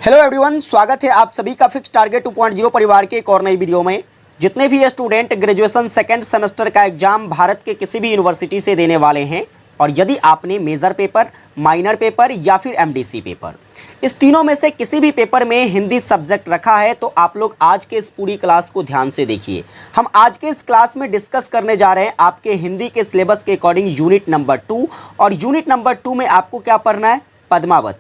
Hello everyone, स्वागत है आप सभी का फिक्स टारगेट 2.0 परिवार के एक और नई वीडियो में। जितने भी स्टूडेंट ग्रेजुएशन सेकेंड सेमेस्टर का एग्जाम भारत के किसी भी यूनिवर्सिटी से देने वाले हैं और यदि आपने मेजर पेपर, माइनर पेपर या फिर एमडीसी पेपर, इस तीनों में से किसी भी पेपर में हिंदी सब्जेक्ट रखा है तो आप लोग आज के इस पूरी क्लास को ध्यान से देखिए। हम आज के इस क्लास में डिस्कस करने जा रहे हैं आपके हिंदी के सिलेबस के अकॉर्डिंग यूनिट नंबर 2, और यूनिट नंबर 2 में आपको क्या पढ़ना है? पद्मावत।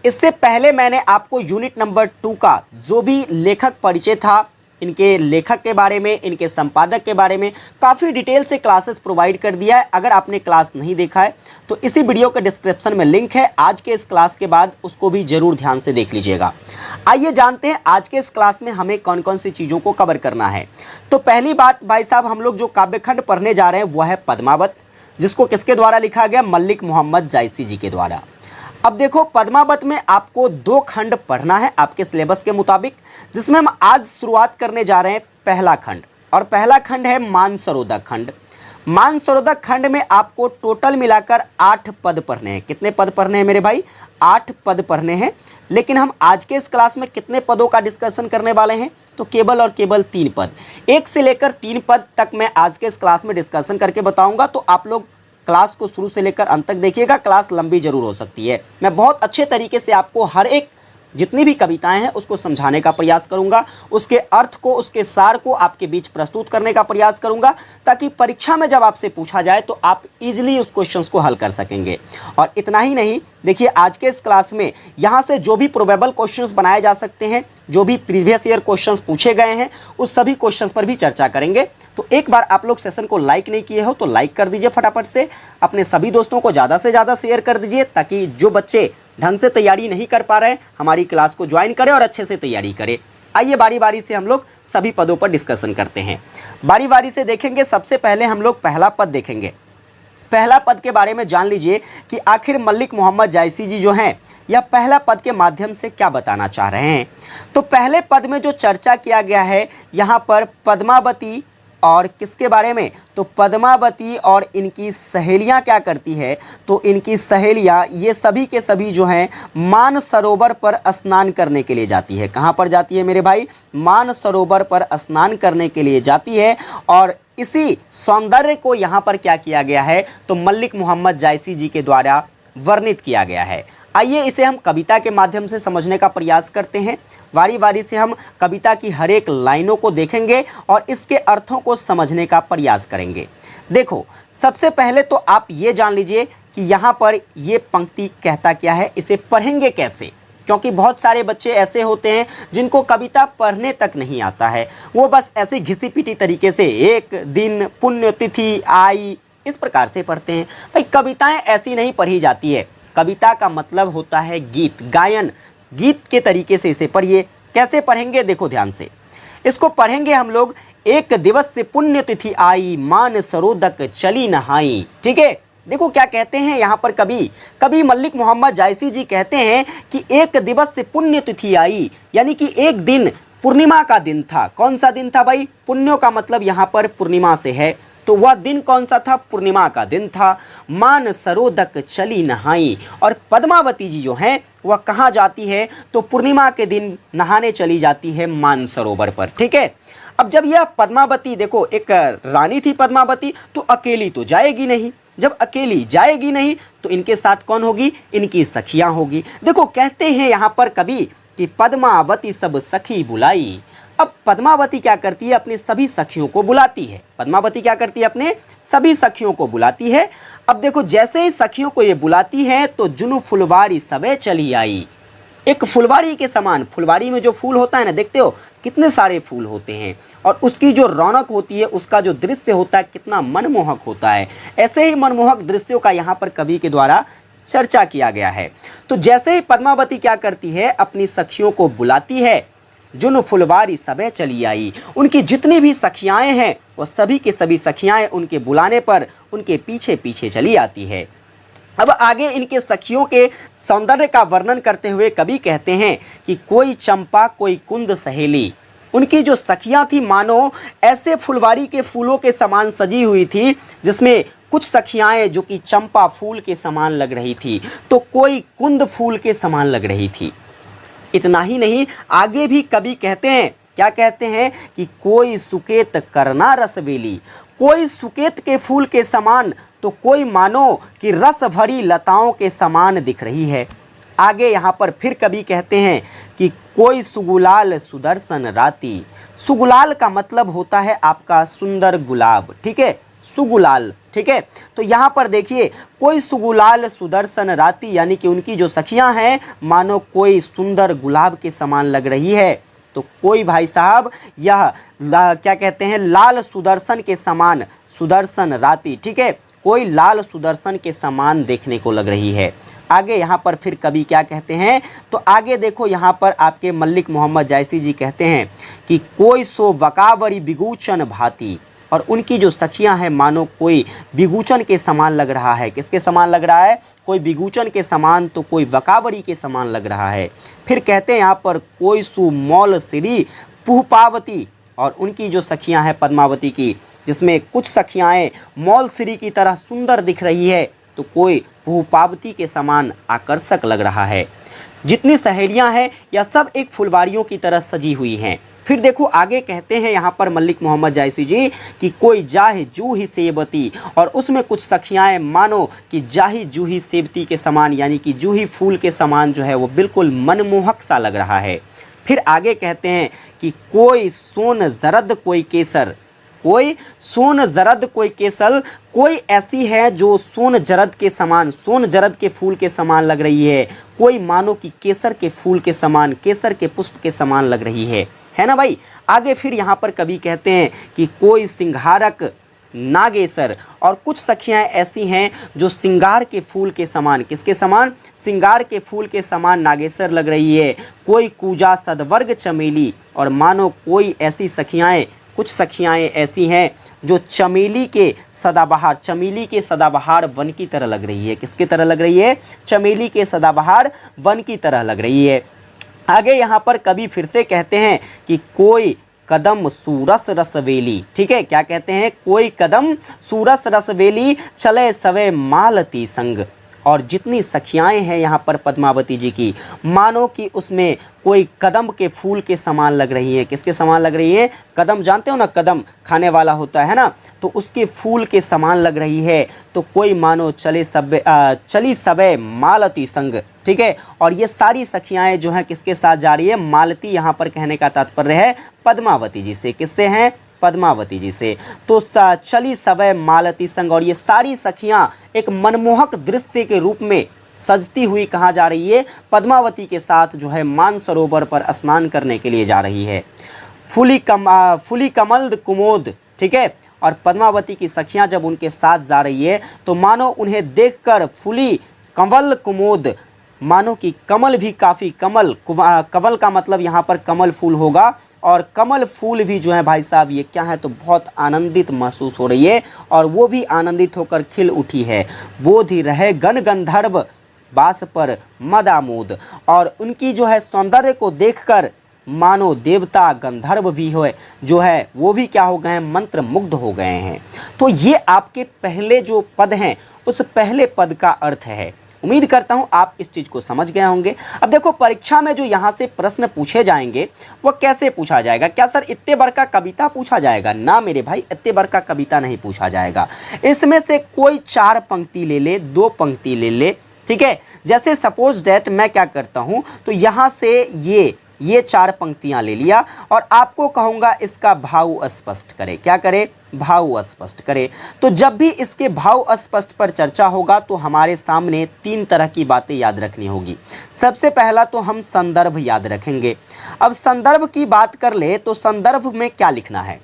इससे पहले मैंने आपको यूनिट नंबर 2 का जो भी लेखक परिचय था, इनके लेखक के बारे में, इनके संपादक के बारे में काफ़ी डिटेल से क्लासेस प्रोवाइड कर दिया है। अगर आपने क्लास नहीं देखा है तो इसी वीडियो के डिस्क्रिप्शन में लिंक है, आज के इस क्लास के बाद उसको भी जरूर ध्यान से देख लीजिएगा। आइए जानते हैं आज के इस क्लास में हमें कौन कौन सी चीज़ों को कवर करना है। तो पहली बात भाई साहब, हम लोग जो काव्यखंड पढ़ने जा रहे हैं वह है पद्मावत, जिसको किसके द्वारा लिखा गया? मल्लिक मोहम्मद जायसी जी के द्वारा। अब देखो, पद्मावत में आपको 2 खंड पढ़ना है आपके सिलेबस के मुताबिक, जिसमें हम आज शुरुआत करने जा रहे हैं पहला खंड, और पहला खंड है मानसरोदक खंड। मानसरोदक खंड में आपको टोटल मिलाकर 8 पद पढ़ने हैं। कितने पद पढ़ने हैं मेरे भाई? 8 पद पढ़ने हैं। लेकिन हम आज के इस क्लास में कितने पदों का डिस्कशन करने वाले हैं? तो केवल और केवल 3 पद, 1 से लेकर 3 पद तक मैं आज के इस क्लास में डिस्कशन करके बताऊंगा। तो आप लोग क्लास को शुरू से लेकर अंत तक देखिएगा, क्लास लंबी जरूर हो सकती है। मैं बहुत अच्छे तरीके से आपको हर एक जितनी भी कविताएं हैं उसको समझाने का प्रयास करूंगा, उसके अर्थ को, उसके सार को आपके बीच प्रस्तुत करने का प्रयास करूंगा, ताकि परीक्षा में जब आपसे पूछा जाए तो आप इजीली उस क्वेश्चंस को हल कर सकेंगे। और इतना ही नहीं, देखिए आज के इस क्लास में यहाँ से जो भी प्रोबेबल क्वेश्चंस बनाए जा सकते हैं, जो भी प्रीवियस ईयर क्वेश्चंस पूछे गए हैं, उस सभी क्वेश्चंस पर भी चर्चा करेंगे। तो एक बार आप लोग सेशन को लाइक नहीं किए हो तो लाइक कर दीजिए फटाफट से, अपने सभी दोस्तों को ज़्यादा से ज़्यादा शेयर कर दीजिए, ताकि जो बच्चे ढंग से तैयारी नहीं कर पा रहे हैं हमारी क्लास को ज्वाइन करें और अच्छे से तैयारी करें। आइए बारी बारी से हम लोग सभी पदों पर डिस्कशन करते हैं। बारी बारी से देखेंगे। सबसे पहले हम लोग पहला पद देखेंगे। पहला पद के बारे में जान लीजिए कि आखिर मल्लिक मोहम्मद जायसी जी जो हैं, यह पहला पद के माध्यम से क्या बताना चाह रहे हैं। तो पहले पद में जो चर्चा किया गया है यहाँ पर पद्मावती और किसके बारे में? तो पद्मावती और इनकी सहेलियां क्या करती है? तो इनकी सहेलियां ये सभी के सभी जो हैं मानसरोवर पर स्नान करने के लिए जाती है। कहाँ पर जाती है मेरे भाई? मानसरोवर पर स्नान करने के लिए जाती है। और इसी सौंदर्य को यहाँ पर क्या किया गया है? तो मल्लिक मोहम्मद जायसी जी के द्वारा वर्णित किया गया है। आइए इसे हम कविता के माध्यम से समझने का प्रयास करते हैं। बारी बारी से हम कविता की हर एक लाइनों को देखेंगे और इसके अर्थों को समझने का प्रयास करेंगे। देखो, सबसे पहले तो आप ये जान लीजिए कि यहाँ पर ये पंक्ति कहता क्या है, इसे पढ़ेंगे कैसे, क्योंकि बहुत सारे बच्चे ऐसे होते हैं जिनको कविता पढ़ने तक नहीं आता है, वो बस ऐसे घिसी पिटी तरीके से एक दिन पुण्यतिथि आई इस प्रकार से पढ़ते हैं। भाई कविताएं ऐसी नहीं पढ़ी जाती है। कविता का मतलब होता है गीत, गायन, गीत के तरीके से इसे पढ़िए। कैसे पढ़ेंगे? देखो ध्यान से, इसको पढ़ेंगे हम लोग। एक दिवस से पुण्यतिथि आई, मानसरोदक चली नहाई। ठीक है, देखो क्या कहते हैं यहाँ पर कवि मल्लिक मोहम्मद जायसी जी कहते हैं कि एक दिवस से पुण्यतिथि आई, यानी कि एक दिन पूर्णिमा का दिन था। कौन सा दिन था भाई? पुण्यो का मतलब यहाँ पर पूर्णिमा से है, तो वह दिन कौन सा था? पूर्णिमा का दिन था। मानसरोदक चली नहाई, और पद्मावती जी जो हैं वह कहाँ जाती है? तो पूर्णिमा के दिन नहाने चली जाती है मानसरोवर पर। ठीक है, अब जब यह पद्मावती, देखो एक रानी थी पद्मावती, तो अकेली तो जाएगी नहीं। जब अकेली जाएगी नहीं तो इनके साथ कौन होगी? इनकी सखियां होगी। देखो कहते हैं यहाँ पर कवि कि पद्मावती सब सखी बुलाई। अब पद्मावती क्या करती है? अपनी सभी सखियों को बुलाती है। पद्मावती क्या करती है? अपने सभी सखियों को बुलाती है। अब देखो, जैसे ही सखियों को ये बुलाती है तो जुनू फुलवारी सबे चली आई। एक फुलवारी के समान, फुलवारी में जो फूल होता है ना, देखते हो कितने सारे फूल होते हैं, और उसकी जो रौनक होती है, उसका जो दृश्य होता है कितना मनमोहक होता है। ऐसे ही मनमोहक दृश्यों का यहाँ पर कवि के द्वारा चर्चा किया गया है। तो जैसे ही पद्मावती क्या करती है? अपनी सखियों को बुलाती है, जुन फुलवारी सबे चली आई। उनकी जितनी भी सखियाएं हैं वो सभी की सभी सखियाएं उनके बुलाने पर उनके पीछे पीछे चली आती है। अब आगे इनके सखियों के सौंदर्य का वर्णन करते हुए कवि कहते हैं कि कोई चंपा कोई कुंद सहेली। उनकी जो सखियां थी मानो ऐसे फुलवारी के फूलों के समान सजी हुई थी, जिसमें कुछ सखियाएं जो कि चंपा फूल के समान लग रही थी, तो कोई कुंद फूल के समान लग रही थी। इतना ही नहीं, आगे भी कवि कहते हैं, क्या कहते हैं कि कोई सुकेत करना रसवेली, कोई सुकेत के फूल के समान तो कोई मानो कि रस भरी लताओं के समान दिख रही है। आगे यहाँ पर फिर कवि कहते हैं कि कोई सुगुलाल सुदर्शन राती। सुगुलाल का मतलब होता है आपका सुंदर गुलाब, ठीक है, सुगुलाल, ठीक है। तो यहाँ पर देखिए, कोई सुगुलाल सुदर्शन राती, यानी कि उनकी जो सखियाँ हैं मानो कोई सुंदर गुलाब के समान लग रही है। तो कोई भाई साहब यह क्या कहते हैं, लाल सुदर्शन के समान, सुदर्शन राती, ठीक है, कोई लाल सुदर्शन के समान देखने को लग रही है। आगे यहाँ पर फिर कवि क्या कहते हैं, तो आगे देखो यहाँ पर आपके मल्लिक मोहम्मद जायसी जी कहते हैं कि कोई सो वकावरी बिगूचन भांति, और उनकी जो सखियां हैं मानो कोई बिगूचन के समान लग रहा है। किसके समान लग रहा है, कोई बिगूचन के समान तो कोई वकावरी के समान लग रहा है। फिर कहते हैं यहाँ पर कोई सुमौल श्री पुहपावती, और उनकी जो सखियां हैं पद्मावती की, जिसमें कुछ सखियाएँ मौल श्री की तरह सुंदर दिख रही है तो कोई पुहपावती के समान आकर्षक लग रहा है। जितनी सहेलियां हैं यह सब एक फुलवारियों की तरह सजी हुई हैं। फिर देखो आगे कहते हैं यहाँ पर मल्लिक मोहम्मद जायसी जी कि कोई जाहि जूही सेबती, और उसमें कुछ सखियाएँ मानो कि जाहि जूही सेबती के समान, यानी कि जूही फूल के समान जो है वो बिल्कुल मनमोहक सा लग रहा है। फिर आगे कहते हैं कि कोई सोन जरद कोई केसर, कोई सोन जरद कोई केसल, कोई ऐसी है जो सोन जरद के समान, सोन जरद के फूल के समान लग रही है, कोई मानो कि केसर के फूल के समान, केसर के पुष्प के समान लग रही है ना भाई। आगे फिर यहाँ पर कवि कहते हैं कि कोई सिंघारक नागेसर, और कुछ सखियाँ ऐसी हैं जो सिंगार के फूल के समान, किसके समान, सिंगार के फूल के समान नागेसर लग रही है। कोई कूजा सदवर्ग चमेली, और मानो कोई ऐसी सखियाँ, कुछ सखियाँ ऐसी हैं जो चमेली के सदाबहार, चमेली के सदाबहार वन की तरह लग रही है। किसकी तरह लग रही है, चमेली के सदाबहार वन की तरह लग रही है। आगे यहाँ पर कवि फिर से कहते हैं कि कोई कदम सूरस रसवेली, ठीक है, क्या कहते हैं, कोई कदम सूरस रसवेली चले सवे मालती संग, और जितनी सखियाएं हैं यहाँ पर पद्मावती जी की मानो कि उसमें कोई कदम के फूल के समान लग रही है। किसके समान लग रही है, कदम जानते हो ना, कदम खाने वाला होता है ना, तो उसके फूल के समान लग रही है। तो कोई मानो चली सबे मालती संग, ठीक है। और ये सारी सखियाएं जो हैं किसके साथ जा रही है, मालती यहाँ पर कहने का तात्पर्य है पद्मावती जी से। किससे हैं, पद्मावती जी से। तो चली सबे मालती संग, और ये सारी सखियां एक मनमोहक दृश्य के रूप में सजती हुई कहाँ जा रही है, पद्मावती के साथ जो है मानसरोवर पर स्नान करने के लिए जा रही है। फुली कमल कुमोद, ठीक है। और पद्मावती की सखियां जब उनके साथ जा रही है तो मानो उन्हें देखकर फुली कंवल कुमोद, मानो कि कमल भी काफ़ी, कमल का मतलब यहाँ पर कमल फूल होगा, और कमल फूल भी जो है भाई साहब ये क्या है, तो बहुत आनंदित महसूस हो रही है, और वो भी आनंदित होकर खिल उठी है। बोधि रहे गण गंधर्व बास पर मदामोद, और उनकी जो है सौंदर्य को देखकर मानो देवता गंधर्व भी हो जो है वो भी क्या हो गए हैं, मंत्र मुग्ध हो गए हैं। तो ये आपके पहले जो पद हैं उस पहले पद का अर्थ है। उम्मीद करता हूं आप इस चीज़ को समझ गए होंगे। अब देखो परीक्षा में जो यहाँ से प्रश्न पूछे जाएंगे वो कैसे पूछा जाएगा, क्या सर इतने बार का कविता पूछा जाएगा, ना मेरे भाई इतने बार का कविता नहीं पूछा जाएगा। इसमें से कोई 4 पंक्ति ले ले, 2 पंक्ति ले ले, ठीक है। जैसे सपोज डैट मैं क्या करता हूँ, तो यहाँ से ये 4 पंक्तियाँ ले लिया और आपको कहूँगा इसका भाव स्पष्ट करे। क्या करे, भाव स्पष्ट करे। तो जब भी इसके भाव स्पष्ट पर चर्चा होगा तो हमारे सामने 3 तरह की बातें याद रखनी होगी। सबसे पहला तो हम संदर्भ याद रखेंगे। अब संदर्भ की बात कर ले तो संदर्भ में क्या लिखना है,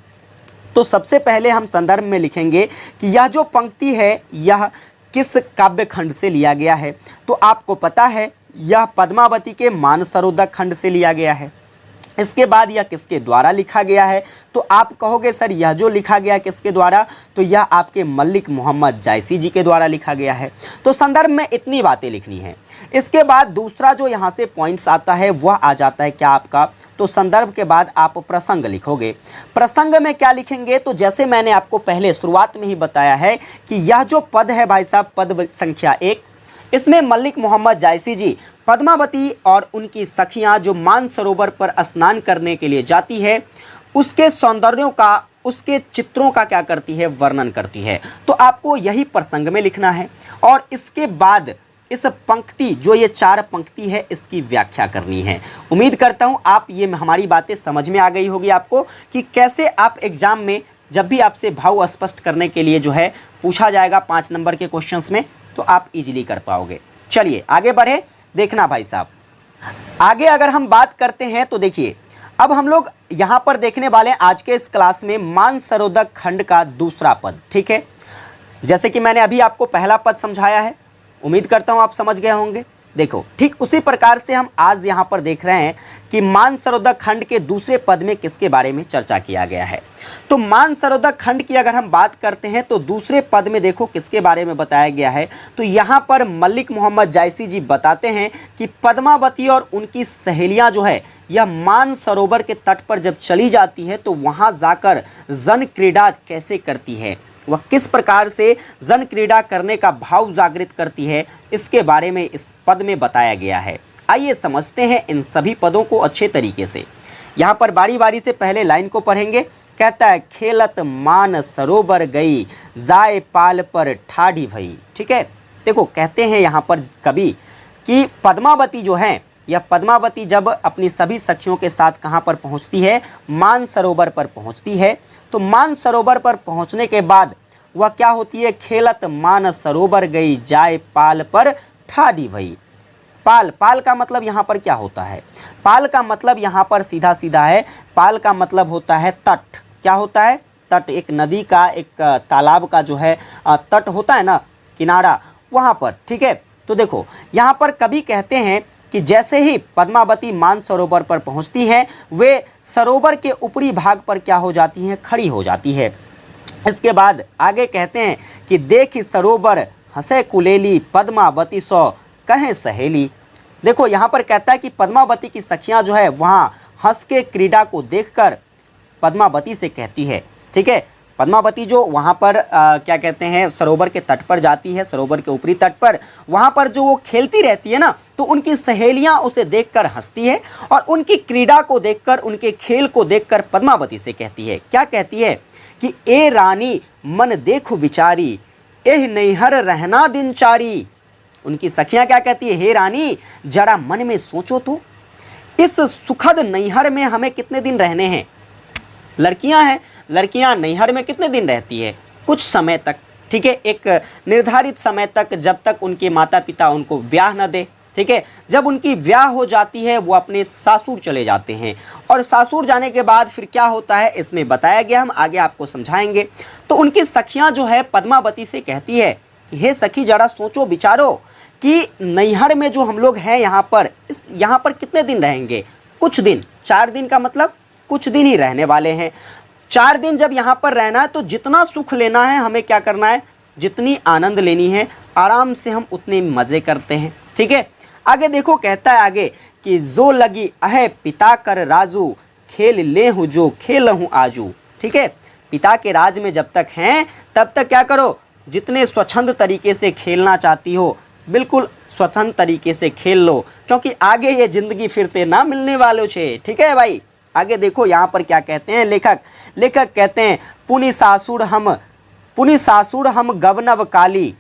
तो सबसे पहले हम संदर्भ में लिखेंगे कि यह जो पंक्ति है यह किस काव्य खंड से लिया गया है। तो आपको पता है यह पद्मावती के मानसरोवर खंड से लिया गया है। इसके बाद यह किसके द्वारा लिखा गया है, तो आप कहोगे सर यह जो लिखा गया किसके द्वारा, तो यह आपके मल्लिक मोहम्मद जायसी जी के द्वारा लिखा गया है। तो संदर्भ में इतनी बातें लिखनी है। इसके बाद दूसरा जो यहाँ से पॉइंट्स आता है वह आ जाता है क्या आपका, तो संदर्भ के बाद आप प्रसंग लिखोगे। प्रसंग में क्या लिखेंगे, तो जैसे मैंने आपको पहले शुरुआत में ही बताया है कि यह जो पद है भाई साहब, पद संख्या 1, इसमें मलिक मोहम्मद जायसी जी पद्मावती और उनकी सखियां जो मानसरोवर पर स्नान करने के लिए जाती है उसके सौंदर्यों का, उसके चित्रों का क्या करती है, वर्णन करती है। तो आपको यही प्रसंग में लिखना है और इसके बाद इस पंक्ति, जो ये 4 पंक्ति है, इसकी व्याख्या करनी है। उम्मीद करता हूँ आप ये हमारी बातें समझ में आ गई होगी आपको कि कैसे आप एग्जाम में जब भी आपसे भाव स्पष्ट करने के लिए जो है पूछा जाएगा 5 नंबर के क्वेश्चंस में, तो आप इजीली कर पाओगे। चलिए आगे बढ़े, देखना भाई साहब। आगे अगर हम बात करते हैं तो देखिए, अब हम लोग यहां पर देखने वाले हैं आज के इस क्लास में मानसरोवर खंड का दूसरा पद। ठीक है, जैसे कि मैंने अभी आपको पहला पद समझाया है, उम्मीद करता हूं आप समझ गए होंगे। देखो ठीक उसी प्रकार से हम आज यहां पर देख रहे हैं कि मानसरोवर खंड के दूसरे पद में किसके बारे में चर्चा किया गया है। तो मानसरोवर खंड की अगर हम बात करते हैं तो दूसरे पद में देखो किसके बारे में बताया गया है। तो यहां पर मलिक मोहम्मद जायसी जी बताते हैं कि पद्मावती और उनकी सहेलियां जो है यह मानसरोवर के तट पर जब चली जाती है तो वहां जाकर जन क्रीड़ा कैसे करती है, वह किस प्रकार से जन क्रीड़ा करने का भाव जागृत करती है, इसके बारे में इस पद में बताया गया है। आइए समझते हैं इन सभी पदों को अच्छे तरीके से। यहाँ पर बारी बारी से पहले लाइन को पढ़ेंगे। कहता है खेलत मान सरोवर गई, जाए पाल पर ठाढ़ी भई। ठीक है, देखो कहते हैं यहाँ पर कवि कि पद्मावती जो है, यह पद्मावती जब अपनी सभी सखियों के साथ कहाँ पर पहुँचती है, मानसरोवर पर पहुँचती है। तो मानसरोवर पर पहुँचने के बाद वह क्या होती है, खेलत मान सरोवर गई, जाए पाल पर ठाढ़ी भई। पाल, पाल का मतलब यहाँ पर क्या होता है, पाल का मतलब यहाँ पर सीधा सीधा है, पाल का मतलब होता है तट। क्या होता है, तट। एक नदी का, एक तालाब का जो है तट होता है ना, किनारा, वहाँ पर। ठीक है, तो देखो यहाँ पर कवि कहते हैं कि जैसे ही पद्मावती मानसरोवर पर पहुँचती हैं, वे सरोवर के ऊपरी भाग पर क्या हो जाती हैं, खड़ी हो जाती है। इसके बाद आगे कहते हैं कि देख सरोवर हंसे कुलेली, पद्मावती सौ कहें सहेली। देखो यहाँ पर कहता है कि पद्मावती की सखियाँ जो है वहाँ हंस के क्रीड़ा को देखकर पद्मावती से कहती है। ठीक है, पद्मावती जो वहाँ पर क्या कहते हैं, सरोवर के तट पर जाती है, सरोवर के ऊपरी तट पर, वहाँ पर जो वो खेलती रहती है ना, तो उनकी सहेलियाँ उसे देखकर हंसती है और उनकी क्रीड़ा को देखकर, उनके खेल को देखकर पद्मावती से कहती है। क्या कहती है कि ए रानी मन देखो विचारी, एह नैहर रहना दिनचारी। उनकी सखियां क्या कहती है, हे रानी जरा मन में सोचो तो, इस सुखद नैहर में हमें कितने दिन रहने हैं। लड़कियां हैं, लड़कियां नैहर में कितने दिन रहती है, कुछ समय तक। ठीक है, एक निर्धारित समय तक, जब तक उनके माता पिता उनको ब्याह न दे। ठीक है, जब उनकी ब्याह हो जाती है वो अपने सासुर चले जाते हैं और सासुर जाने के बाद फिर क्या होता है इसमें बताया गया, हम आगे आपको समझाएंगे। तो उनकी सखियां जो है पद्मावती से कहती है कि हे सखी जरा सोचो विचारो कि नैहर में जो हम लोग हैं यहाँ पर कितने दिन रहेंगे, कुछ दिन। 4 दिन का मतलब कुछ दिन ही रहने वाले हैं। 4 दिन जब यहाँ पर रहना है तो जितना सुख लेना है हमें क्या करना है, जितनी आनंद लेनी है, आराम से हम उतने मज़े करते हैं। ठीक है, आगे देखो कहता है आगे कि जो लगी अहे पिता कर राजू, खेल ले हूँ जो खेल हूँ आजू। ठीक है, पिता के राज में जब तक हैं तब तक क्या करो, जितने स्वच्छंद तरीके से खेलना चाहती हो बिल्कुल स्वतंत्र तरीके से खेल लो, क्योंकि आगे ये जिंदगी फिर से ना मिलने वालों छे। ठीक है भाई, आगे देखो यहाँ पर क्या कहते हैं लेखक कहते हैं पुनि सासुर हम गवनव काली,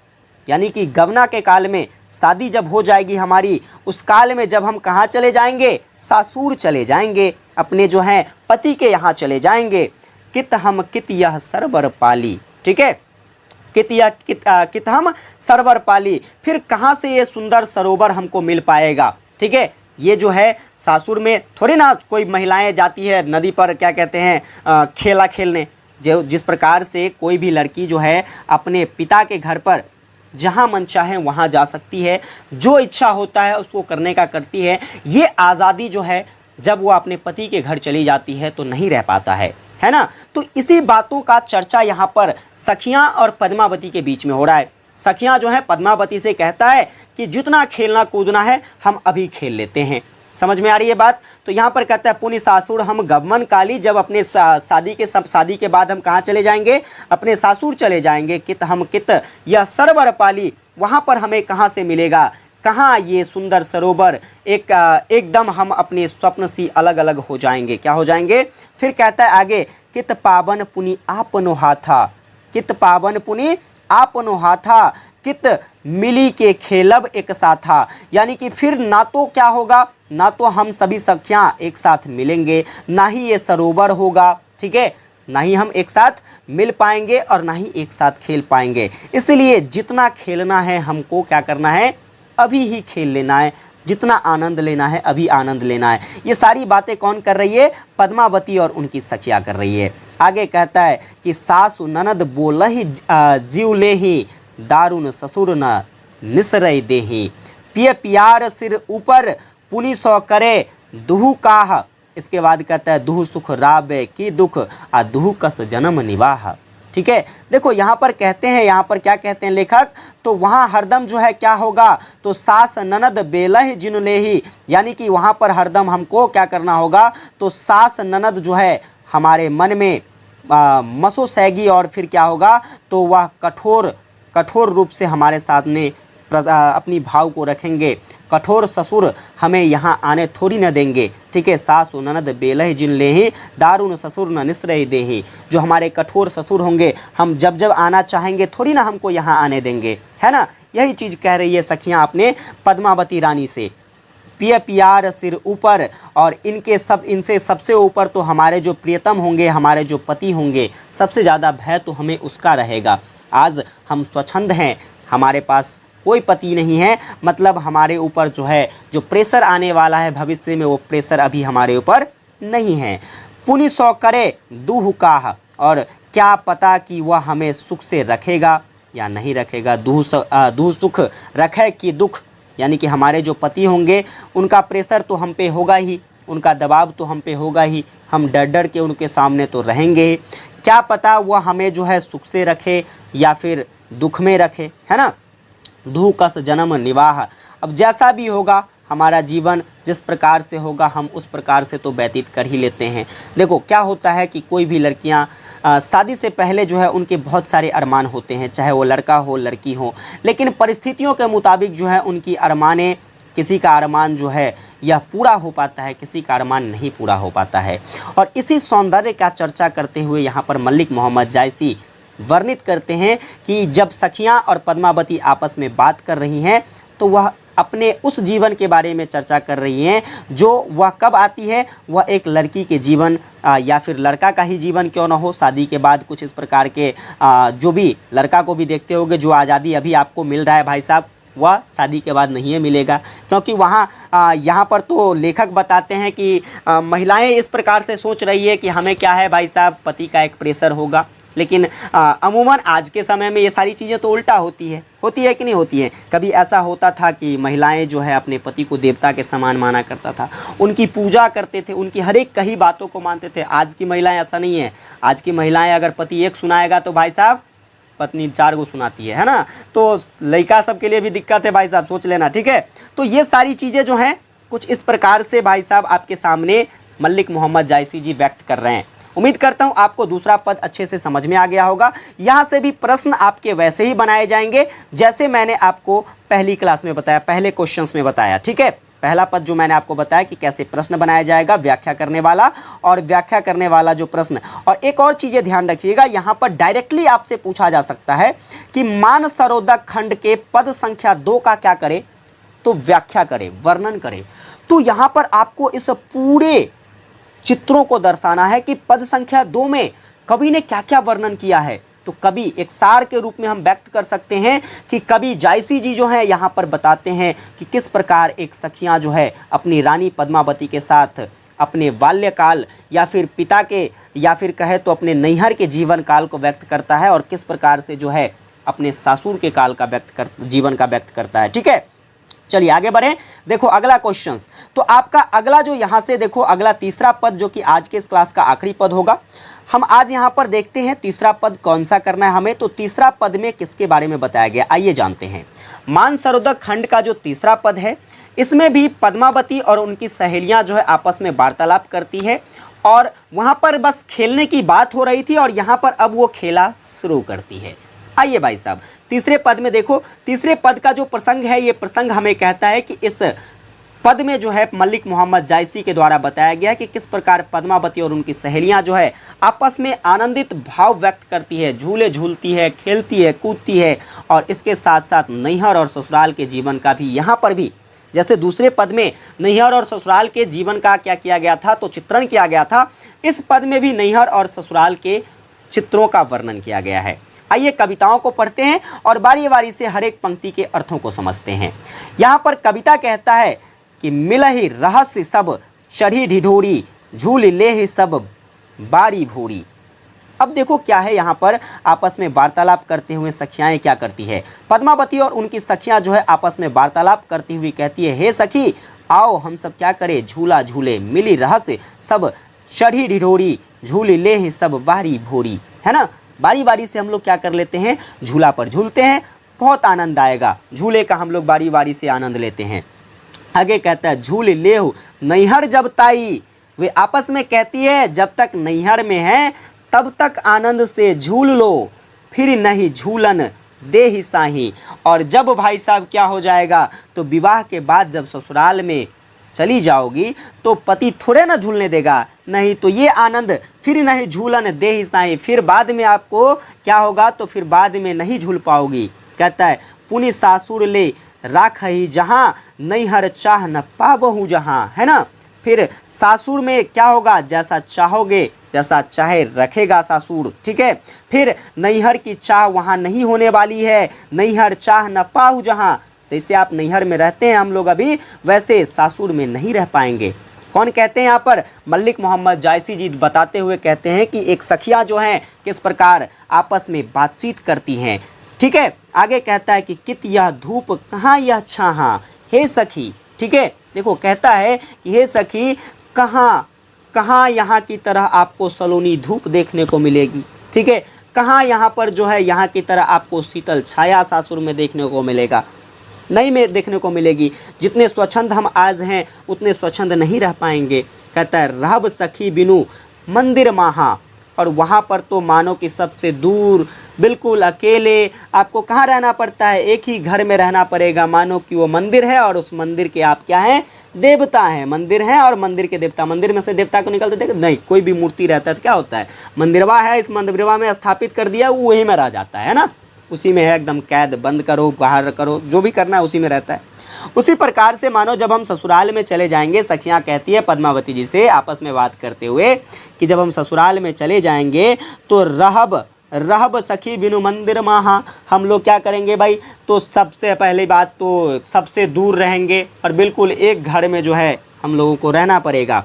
यानी कि गवना के काल में, शादी जब हो जाएगी हमारी, उस काल में जब हम कहाँ चले जाएंगे, सासुर चले जाएंगे, अपने जो हैं पति के यहाँ चले जाएंगे। कित हम कित यह सरवर पाली। ठीक है, कित हम सरवर पाली, फिर कहाँ से ये सुंदर सरोवर हमको मिल पाएगा। ठीक है, ये जो है सासुर में थोड़ी ना कोई महिलाएं जाती है नदी पर, क्या कहते हैं, खेला खेलने। जो जिस प्रकार से कोई भी लड़की जो है अपने पिता के घर पर जहाँ मन चाहे वहाँ जा सकती है, जो इच्छा होता है उसको करने का करती है। ये आज़ादी जो है जब वो अपने पति के घर चली जाती है तो नहीं रह पाता है ना। तो इसी बातों का चर्चा यहाँ पर सखियाँ और पद्मावती के बीच में हो रहा है। सखियाँ जो है पद्मावती से कहता है कि जितना खेलना कूदना है हम अभी खेल लेते हैं। समझ में आ रही है बात। तो यहाँ पर कहता है पुनि सासुर हम गमन काली, जब अपने शादी के बाद हम कहाँ चले जाएंगे, अपने सासुर चले जाएंगे। कित हम कित यह सरवर पाली, वहाँ पर हमें कहाँ से मिलेगा, कहाँ ये सुंदर सरोवर, एकदम हम अपने स्वप्न सी अलग अलग हो जाएंगे। क्या हो जाएंगे? फिर कहता है आगे, कित पावन पुनि आपनो हाथा, कित पावन पुनि आपनो हाथा, कित मिली के खेलब एक साथा। यानी कि फिर ना तो क्या होगा, ना तो हम सभी सखियां एक साथ मिलेंगे, ना ही ये सरोवर होगा, ठीक है, ना ही हम एक साथ मिल पाएंगे और ना ही एक साथ खेल पाएंगे। इसलिए जितना खेलना है हमको क्या करना है, अभी ही खेल लेना है, जितना आनंद लेना है अभी आनंद लेना है। ये सारी बातें कौन कर रही है? पद्मावती और उनकी सखियां कर रही है। आगे कहता है कि सासु ननद बोलहि जीव लेहि, दारुन ससुर न निसरई देहि, पिय पियार सिर ऊपर पुनि सौ करे दुहु काह। इसके बाद कहता है दुहु सुख राबे की दुख, आ दुहु कस जन्म निवाह। ठीक है, देखो यहाँ पर कहते हैं, यहाँ पर क्या कहते हैं लेखक, तो वहाँ हरदम जो है क्या होगा, तो सास ननद बेलह जिन लेही, यानी कि वहाँ पर हरदम हमको क्या करना होगा, तो सास ननद जो है हमारे मन में मसो सैगी, और फिर क्या होगा, तो वह कठोर रूप से हमारे सामने अपनी भाव को रखेंगे। कठोर ससुर हमें यहाँ आने थोड़ी न देंगे। ठीक है, सासु ननद बेलह जिन लेही, दारुन ससुर न निसरई देही। जो हमारे कठोर ससुर होंगे, हम जब जब आना चाहेंगे थोड़ी ना हमको यहाँ आने देंगे, है ना। यही चीज़ कह रही है सखियाँ अपने पद्मावती रानी से। पिय पियार सिर ऊपर, और इनसे सबसे ऊपर तो हमारे जो प्रियतम होंगे, हमारे जो पति होंगे, सबसे ज़्यादा भय तो हमें उसका रहेगा। आज हम स्वच्छंद हैं, हमारे पास कोई पति नहीं है, मतलब हमारे ऊपर जो है जो प्रेशर आने वाला है भविष्य में, वो प्रेशर अभी हमारे ऊपर नहीं है। पुनि सौ करे दुहु काह, और क्या पता कि वह हमें सुख से रखेगा या नहीं रखेगा। दुहु सुख रखे कि दुख, यानी कि हमारे जो पति होंगे उनका प्रेशर तो हम पे होगा ही, उनका दबाव तो हम पे होगा ही, हम डर डर के उनके सामने तो रहेंगे ही। क्या पता वह हमें जो है सुख से रखे या फिर दुख में रखे, है ना। दुहु कस जन्म निवाह, अब जैसा भी होगा हमारा जीवन जिस प्रकार से होगा हम उस प्रकार से तो व्यतीत कर ही लेते हैं। देखो क्या होता है कि कोई भी लड़कियां शादी से पहले जो है उनके बहुत सारे अरमान होते हैं, चाहे वो लड़का हो लड़की हो, लेकिन परिस्थितियों के मुताबिक जो है उनकी अरमानें, किसी का अरमान जो है यह पूरा हो पाता है, किसी का अरमान नहीं पूरा हो पाता है। और इसी सौंदर्य का चर्चा करते हुए यहाँ पर मलिक मोहम्मद जायसी वर्णित करते हैं कि जब सखियां और पद्मावती आपस में बात कर रही हैं तो वह अपने उस जीवन के बारे में चर्चा कर रही हैं जो वह कब आती है, वह एक लड़की के जीवन या फिर लड़का का ही जीवन क्यों ना हो, शादी के बाद कुछ इस प्रकार के जो भी लड़का को भी देखते होंगे, जो आज़ादी अभी आपको मिल रहा है भाई साहब, वह शादी के बाद नहीं मिलेगा। क्योंकि वहाँ यहाँ पर तो लेखक बताते हैं कि महिलाएं इस प्रकार से सोच रही है कि हमें क्या है भाई साहब, पति का एक प्रेशर होगा, लेकिन अमूमन आज के समय में ये सारी चीज़ें तो उल्टा होती है कि नहीं होती है। कभी ऐसा होता था कि महिलाएं जो है अपने पति को देवता के समान माना करता था, उनकी पूजा करते थे, उनकी हर एक कही बातों को मानते थे। आज की महिलाएं ऐसा नहीं है। आज की महिलाएं अगर पति एक सुनाएगा तो भाई साहब पत्नी 4 को सुनाती है ना। तो लड़का सबके लिए भी दिक्कत है भाई साहब, सोच लेना, ठीक है। तो ये सारी चीज़ें जो हैं कुछ इस प्रकार से भाई साहब आपके सामने मलिक मोहम्मद जायसी जी व्यक्त कर रहे हैं। उम्मीद करता हूं आपको दूसरा पद अच्छे से समझ में आ गया होगा। यहाँ से भी प्रश्न आपके वैसे ही बनाए जाएंगे जैसे मैंने आपको पहली क्लास में बताया, पहले क्वेश्चंस में बताया, ठीक है। पहला पद जो मैंने आपको बताया कि कैसे प्रश्न बनाया जाएगा, व्याख्या करने वाला और व्याख्या करने वाला जो प्रश्न। और एक और चीज़ें ध्यान रखिएगा, यहाँ पर डायरेक्टली आपसे पूछा जा सकता है कि मानसरोदक खंड के पद संख्या 2 का क्या करे, तो व्याख्या करे, वर्णन करे। तो यहाँ पर आपको इस पूरे चित्रों को दर्शाना है कि पद संख्या 2 में कवि ने क्या क्या वर्णन किया है। तो कवि एक सार के रूप में हम व्यक्त कर सकते हैं कि कवि जायसी जी जो है यहाँ पर बताते हैं कि किस प्रकार एक सखियाँ जो है अपनी रानी पद्मावती के साथ अपने बाल्यकाल या फिर पिता के या फिर कहे तो अपने नैहर के जीवन काल को व्यक्त करता है, और किस प्रकार से जो है अपने सासुर के काल का जीवन का व्यक्त करता है, ठीक है। चलिए आगे बढ़ें। देखो अगला क्वेश्चंस, तो आपका अगला जो यहाँ से देखो अगला तीसरा पद जो कि आज के इस क्लास का आखिरी पद होगा। हम आज यहाँ पर देखते हैं तीसरा पद कौन सा करना है हमें। तो तीसरा पद में किसके बारे में बताया गया, आइए जानते हैं। मानसरोदक खंड का जो तीसरा पद है, इसमें भी पद्मावती और उनकी सहेलियाँ जो है आपस में वार्तालाप करती है, और वहाँ पर बस खेलने की बात हो रही थी और यहाँ पर अब वो खेला शुरू करती है। आइए भाई साहब तीसरे पद में देखो, तीसरे पद का जो प्रसंग है, ये प्रसंग हमें कहता है कि इस पद में जो है मलिक मोहम्मद जायसी के द्वारा बताया गया कि किस प्रकार पद्मावती और उनकी सहेलियां जो है आपस में आनंदित भाव व्यक्त करती है, झूले झूलती है, खेलती है, कूदती है, और इसके साथ साथ नैहर और ससुराल के जीवन का भी यहाँ पर भी, जैसे दूसरे पद में नैहर और ससुराल के जीवन का क्या किया गया था, तो चित्रण किया गया था, इस पद में भी नैहर और ससुराल के चित्रों का वर्णन किया गया है। आइए कविताओं को पढ़ते हैं और बारी बारी से हर एक पंक्ति के अर्थों को समझते हैं। यहाँ पर कविता कहता है कि मिलहि रहस्य सब चढ़ी ढिढोरी, झूल लेहि सब बारी भोरी। अब देखो क्या है, यहाँ पर आपस में वार्तालाप करते हुए सखियाएं क्या करती है, पद्मावती और उनकी सखियां जो है आपस में वार्तालाप करती हुई कहती है, हे सखी आओ हम सब क्या करें, झूला झूले, मिली रहस्य सब चढ़ी ढिढोरी, झूल लेहि सब बारी भोरी। है ना, बारी बारी से हम लोग क्या कर लेते हैं, झूला पर झूलते हैं, बहुत आनंद आएगा, झूले का हम लोग बारी बारी से आनंद लेते हैं। आगे कहता है झूल लेहु नैहर जब ताई, वे आपस में कहती है जब तक नैहर में है तब तक आनंद से झूल लो, फिर नहीं झूलन दे ही साही। और जब भाई साहब क्या हो जाएगा, तो विवाह के बाद जब ससुराल में चली जाओगी तो पति थोड़े ना झूलने देगा, नहीं तो ये आनंद फिर नहीं झूलन दे ही साही, फिर बाद में आपको क्या होगा, तो फिर बाद में नहीं झूल पाओगी। कहता है पुनि सासुर ले राख ही जहाँ, नैहर चाह न पाबहु जहाँ। है ना, फिर सासुर में क्या होगा, जैसा चाहोगे जैसा चाहे रखेगा सासुर। ठीक है, फिर नैहर की चाह वहाँ नहीं होने वाली है, नैहर चाह न पाहु जहाँ, जैसे आप नैहर में रहते हैं हम लोग अभी, वैसे सासुर में नहीं रह पाएंगे। कौन कहते हैं यहाँ पर, मलिक मोहम्मद जायसी जी बताते हुए कहते हैं कि एक सखियाँ जो हैं किस प्रकार आपस में बातचीत करती हैं। ठीक है, आगे कहता है कि कित यह धूप कहाँ यह छाहा, हे सखी। ठीक है, देखो कहता है कि हे सखी कहाँ कहाँ यहाँ की तरह आपको सलोनी धूप देखने को मिलेगी। ठीक है, कहाँ यहाँ पर जो है यहाँ की तरह आपको शीतल छाया सासुर में देखने को मिलेगा, नहीं में देखने को मिलेगी। जितने स्वच्छंद हम आज हैं उतने स्वच्छंद नहीं रह पाएंगे। कहता है रहब सखी बिनु मंदिर महा, और वहाँ पर तो मानो कि सबसे दूर बिल्कुल अकेले आपको कहाँ रहना पड़ता है, एक ही घर में रहना पड़ेगा, मानो कि वो मंदिर है और उस मंदिर के आप क्या हैं, देवता हैं। मंदिर हैं और मंदिर के देवता, मंदिर में से देवता को निकलते देख नहीं, कोई भी मूर्ति रहता है तो क्या होता है, मंदिरवा है, इस मंदिरवा में स्थापित कर दिया, वो वहीं में रह जाता है ना, उसी में है एकदम कैद, बंद करो बाहर करो जो भी करना है उसी में रहता है। उसी प्रकार से मानो जब हम ससुराल में चले जाएंगे, सखियाँ कहती है पद्मावती जी से आपस में बात करते हुए कि जब हम ससुराल में चले जाएंगे तो रहब सखी बिनु मंदिर महा, हम लोग क्या करेंगे भाई, तो सबसे पहली बात तो सबसे दूर रहेंगे और बिल्कुल एक घर में जो है हम लोगों को रहना पड़ेगा।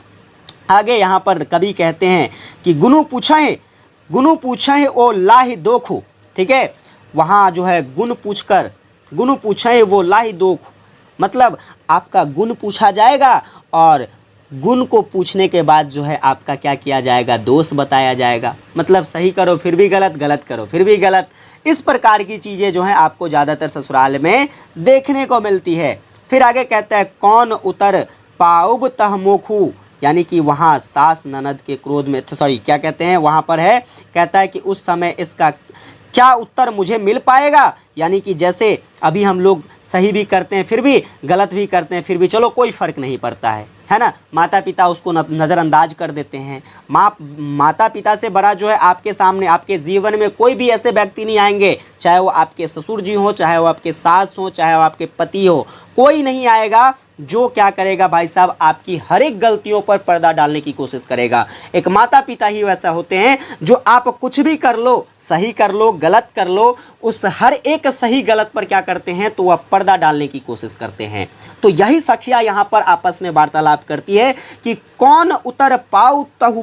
आगे यहाँ पर कवि कहते हैं कि गुनु पूछें ओ लाहि दोखु। ठीक है, वहाँ जो है गुण पूछें वो लाहि दोखु, मतलब आपका गुण पूछा जाएगा और गुण को पूछने के बाद जो है आपका क्या किया जाएगा, दोष बताया जाएगा। मतलब सही करो फिर भी गलत, गलत करो फिर भी गलत, इस प्रकार की चीज़ें जो हैं आपको ज़्यादातर ससुराल में देखने को मिलती है। फिर आगे कहता है कौन उतर पाउब तह मोखू, यानी कि वहाँ सास ननद के क्रोध में, क्या कहते हैं वहाँ पर है, कहता है कि उस समय इसका क्या उत्तर मुझे मिल पाएगा, यानी कि जैसे अभी हम लोग सही भी करते हैं फिर भी गलत भी करते हैं फिर भी चलो कोई फ़र्क नहीं पड़ता है ना, माता पिता उसको नज़रअंदाज कर देते हैं। माता पिता से बड़ा जो है आपके सामने आपके जीवन में कोई भी ऐसे व्यक्ति नहीं आएंगे, चाहे वो आपके ससुर जी हो, चाहे वो आपके सास हो, चाहे वो आपके पति हो, कोई नहीं आएगा जो क्या करेगा भाई साहब, आपकी हर एक गलतियों पर पर्दा डालने की कोशिश करेगा। एक माता पिता ही वैसा होते हैं जो आप कुछ भी कर लो, सही कर लो गलत कर लो, उस हर एक सही गलत पर क्या करते हैं, तो वह पर्दा डालने की कोशिश करते हैं। तो यही सखिया यहाँ पर आपस में वार्तालाप करती है कि कौन उतर पाऊ तहु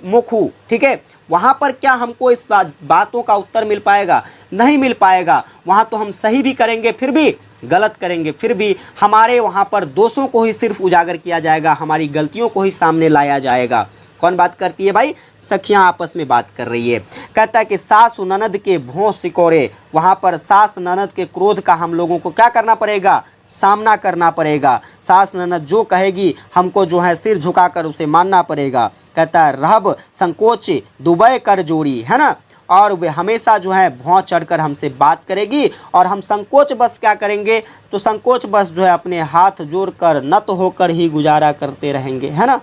मोखू। ठीक है, वहाँ पर क्या हमको इस बातों का उत्तर मिल पाएगा, नहीं मिल पाएगा। वहाँ तो हम सही भी करेंगे फिर भी गलत करेंगे फिर भी, हमारे वहाँ पर दोषों को ही सिर्फ उजागर किया जाएगा, हमारी गलतियों को ही सामने लाया जाएगा। कौन बात करती है भाई, सखियां आपस में बात कर रही है। कहता है कि सास ननद के भों सिकोरे, वहाँ पर सास ननद के क्रोध का हम लोगों को क्या करना पड़ेगा, सामना करना पड़ेगा। सास ननद जो कहेगी हमको जो है सिर झुकाकर उसे मानना पड़ेगा। कहता है रहब संकोच दुबई कर जोड़ी, है ना, और वे हमेशा जो है भौं चढ़कर हमसे बात करेगी और हम संकोच बस क्या करेंगे, तो संकोच बस जो है अपने हाथ जोड़कर नत होकर ही गुजारा करते रहेंगे, है ना।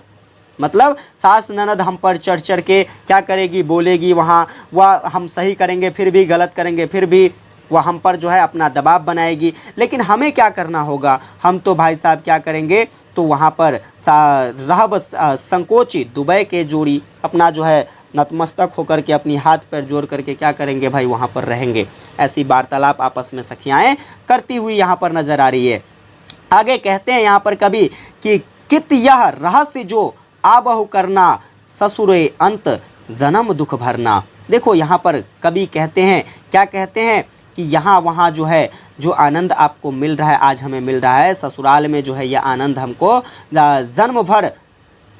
मतलब सास ननद हम पर चढ़ चढ़ के क्या करेगी, बोलेगी, वहाँ वह हम सही करेंगे फिर भी गलत करेंगे, फिर भी वह हम पर जो है अपना दबाव बनाएगी। लेकिन हमें क्या करना होगा, हम तो भाई साहब क्या करेंगे, तो वहाँ पर रहब संकोची दुबई के जोड़ी अपना जो है नतमस्तक होकर के अपनी हाथ पैर जोड़ करके क्या करेंगे भाई, वहाँ पर रहेंगे। ऐसी वार्तालाप आपस में सखियाएँ करती हुई यहाँ पर नज़र आ रही है। आगे कहते हैं यहाँ पर कवि कि कित यह रहस्य जो आबहु करना, ससुरे अंत जन्म दुख भरना। देखो यहाँ पर कवि कहते हैं, क्या कहते हैं कि यहाँ वहाँ जो है जो आनंद आपको मिल रहा है, आज हमें मिल रहा है, ससुराल में जो है यह आनंद हमको जन्म भर,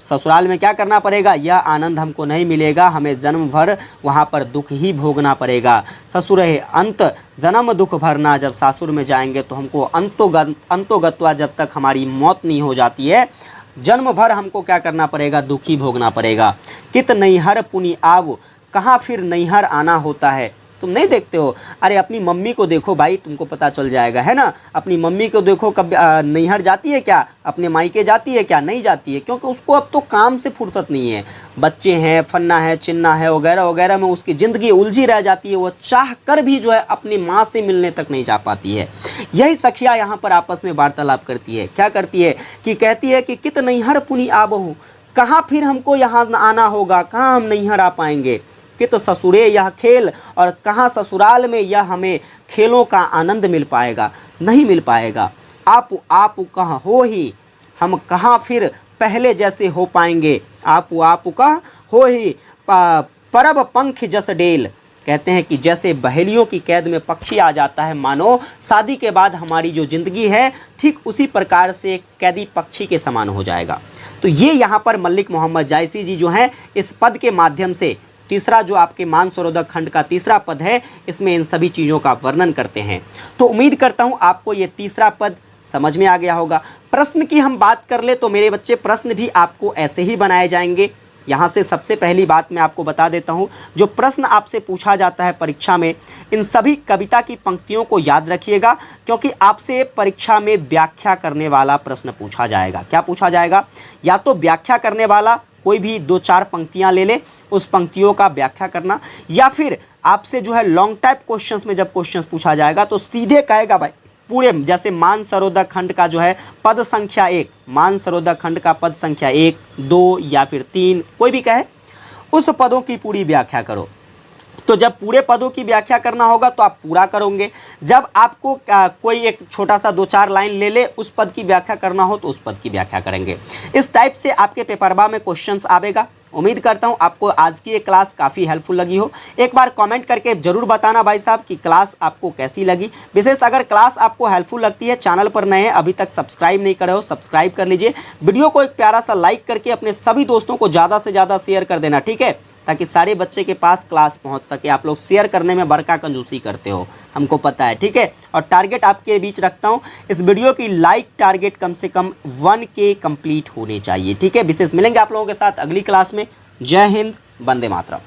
ससुराल में क्या करना पड़ेगा, यह आनंद हमको नहीं मिलेगा, हमें जन्म भर वहाँ पर दुख ही भोगना पड़ेगा। ससुर है अंत जन्म दुख भरना, जब सासुर में जाएंगे तो हमको अंतोगत्वा, जब तक हमारी मौत नहीं हो जाती है, जन्म भर हमको क्या करना पड़ेगा, दुखी भोगना पड़ेगा। कित नैहर पुनि आव, कहाँ फिर नैहर आना होता है। तुम नहीं देखते हो, अरे अपनी मम्मी को देखो भाई, तुमको पता चल जाएगा, है ना। अपनी मम्मी को देखो, कब नैहर जाती है क्या, अपने मायके जाती है क्या, नहीं जाती है, क्योंकि उसको अब तो काम से फुर्सत नहीं है, बच्चे हैं, फन्ना है, चिन्ना है, वगैरह वगैरह में उसकी ज़िंदगी उलझी रह जाती है। वो चाह कर भी जो है अपनी माँ से मिलने तक नहीं जा पाती है। यही सखिया यहाँ पर आपस में वार्तालाप करती है, क्या करती है कि कहती है कि कित नैहर पुनि आबहु, कहाँ फिर हमको यहाँ आना होगा, कहाँ हम नैहर आ पाएंगे। कित ससुरे यह खेल, और कहाँ ससुराल में यह हमें खेलों का आनंद मिल पाएगा, नहीं मिल पाएगा। आप कहाँ हो ही, हम कहाँ फिर पहले जैसे हो पाएंगे। आप कहाँ हो ही, परब पंख जस डेल, कहते हैं कि जैसे बहेलियों की कैद में पक्षी आ जाता है, मानो शादी के बाद हमारी जो ज़िंदगी है ठीक उसी प्रकार से कैदी पक्षी के समान हो जाएगा। तो ये यहाँ पर मलिक मोहम्मद जायसी जी जो हैं इस पद के माध्यम से, तीसरा जो आपके मानसरोवर खंड का तीसरा पद है, इसमें इन सभी चीज़ों का वर्णन करते हैं। तो उम्मीद करता हूँ आपको ये तीसरा पद समझ में आ गया होगा। प्रश्न की हम बात कर ले तो मेरे बच्चे, प्रश्न भी आपको ऐसे ही बनाए जाएंगे। यहाँ से सबसे पहली बात मैं आपको बता देता हूँ, जो प्रश्न आपसे पूछा जाता है परीक्षा में, इन सभी कविता की पंक्तियों को याद रखिएगा, क्योंकि आपसे परीक्षा में व्याख्या करने वाला प्रश्न पूछा जाएगा। क्या पूछा जाएगा, या तो व्याख्या करने वाला कोई भी 2-4 पंक्तियां ले ले, उस पंक्तियों का व्याख्या करना, या फिर आपसे जो है लॉन्ग टाइप क्वेश्चंस में जब क्वेश्चंस पूछा जाएगा तो सीधे कहेगा भाई पूरे, जैसे मानसरोवर खंड का जो है पद संख्या 1, मानसरोवर खंड का पद संख्या 1, 2 या फिर 3, कोई भी कहे, उस पदों की पूरी व्याख्या करो। तो जब पूरे पदों की व्याख्या करना होगा तो आप पूरा करोगे। जब आपको कोई एक छोटा सा 2-4 लाइन ले ले, उस पद की व्याख्या करना हो तो उस पद की व्याख्या करेंगे। इस टाइप से आपके पेपरबा में क्वेश्चंस आवेगा। उम्मीद करता हूं आपको आज की ये क्लास काफ़ी हेल्पफुल लगी हो। एक बार कमेंट करके ज़रूर बताना भाई साहब कि क्लास आपको कैसी लगी। विशेष अगर क्लास आपको हेल्पफुल लगती है, चैनल पर नए हैं, अभी तक सब्सक्राइब नहीं करे हो, सब्सक्राइब कर लीजिए। वीडियो को एक प्यारा सा लाइक करके अपने सभी दोस्तों को ज़्यादा से ज़्यादा शेयर कर देना, ठीक है, ताकि सारे बच्चे के पास क्लास पहुंच सके। आप लोग शेयर करने में बड़का कंजूसी करते हो, हमको पता है, ठीक है। और टारगेट आपके बीच रखता हूं, इस वीडियो की लाइक टारगेट कम से कम 1K कंप्लीट होने चाहिए, ठीक है। विशेष मिलेंगे आप लोगों के साथ अगली क्लास में। जय हिंद, वंदे मातरम।